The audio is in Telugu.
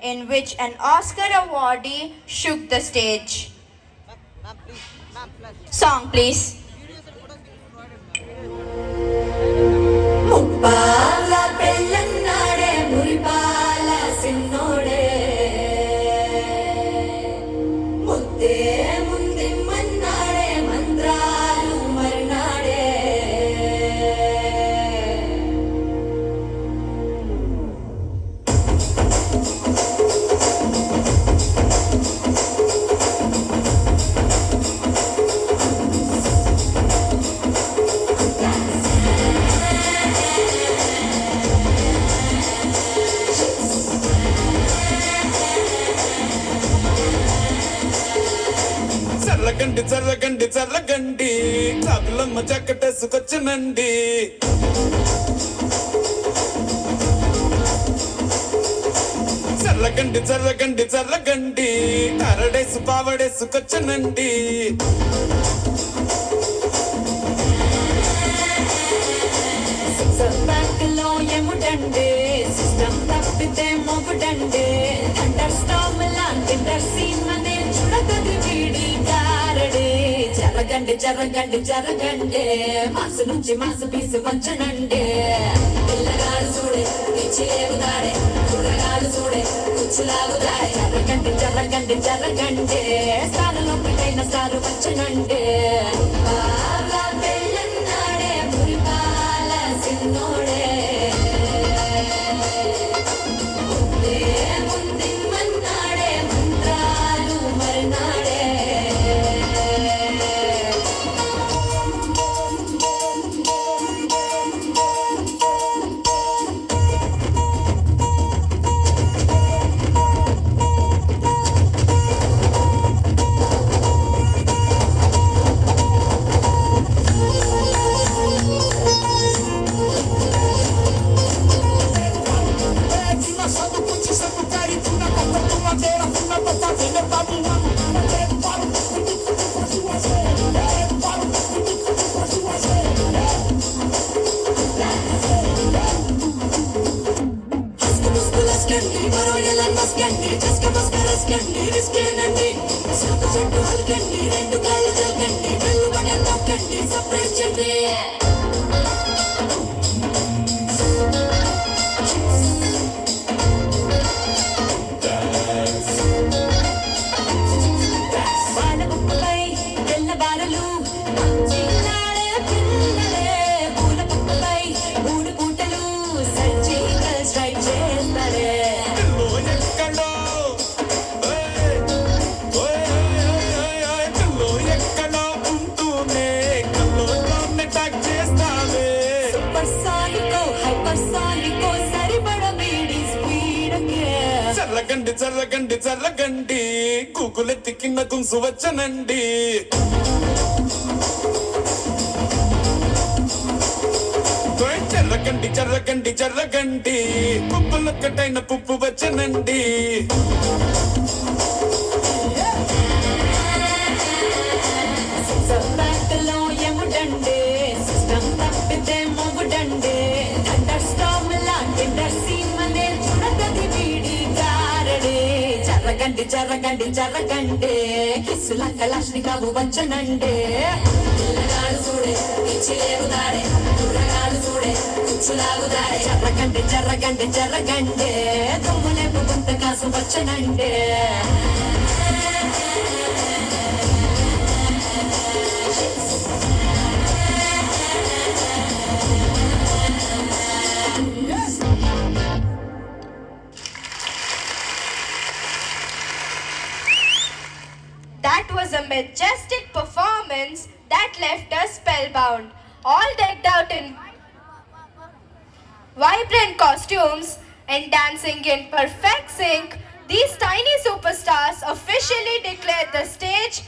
in which an Oscar awardee shook the stage. Song, please. Muppala పెళ్ళన్నాడే మురిపాల సిన్నోడే ముద్దే ముందిమ్మన్నాడే మంత్రాలు మరినాడే చల్లగండి చల్లగండి చల్లగండి చాకులమ్మ చక్కటేసుకొచ్చనండి చల్లగండి చల్లగండి చల్లగండి అరడేసు పావడేసుకొచ్చనండి బ్యాంకులో ఎముడండే సిస్టమ్ తప్పితే మొగుడండే థండర్ స్టార్మ్ లాంటి సీమనే చూడగది వీడి గారడే జరగండి జరగండి జరగండి మాసు నుంచి మాసు పీసు వంచనండి పిల్లగాడు చూడే పిచ్చిలేగుతాడే కుర్రగాడు చూడే కుచ్చులాగుతాడే జరగండి జరగండి జరగండి స్థానంలో పిల్లైన సారు వంచనండి పెళ్ళన్నాడే మురిపాల సిన్నోడే ముందిమ్మన్నాడే మంత్రాలు మరినాడే రెండు కాళ్ళు జల్కండి కళ్ళు పడ తొక్కండి సపరేట్ చెండి వానబుక్కపై తెల్లబారలు చిన్నాడే పిల్లలే పూల పక్కపై మూడు పూటలు సర్జికల్ స్ట్రైక్ చేస్తారే పిల్లో ఎక్కడో ఓయ్, ఓయ్, ఓయ్, ఓయ్, పిల్లో ఎక్కడో ఉంటూనే కల్లోనే టాక్ చేస్తావే సూపర్ సానికో హైపర్ సానికో సరిపడ వీడి స్పీడ్కే చల్లగండి చల్లగండి చల్లగండి కూకులెత్తి కింద కుంసు వచ్చనండి ఓయ్ చల్లగండి చల్లగండి చల్లగండి పుప్పులొక్కటైన పుప్పు వచ్చనండి బ్యాంకులో ఎముడండే సిస్టమ్ తప్పితే మొగుడండే థండర్ స్టార్మ్ లాంటి సీమనే చూడగది వీడి గారడే జరగండి జరగండి జరగండి కిస్సుల కలాష్ని కావు వంచనండే పిల్లగాడు చూడే పిచ్చిలేగుతాడే కుర్రగాడు చూడే కుచ్చులాగుతాడే జరగండి జరగండి జరగండి దుమ్ములేపు గుంత కాసు వచ్చనండే That was a majestic performance that left us spellbound. All decked out in vibrant costumes and dancing in perfect sync, these tiny superstars officially declared the stage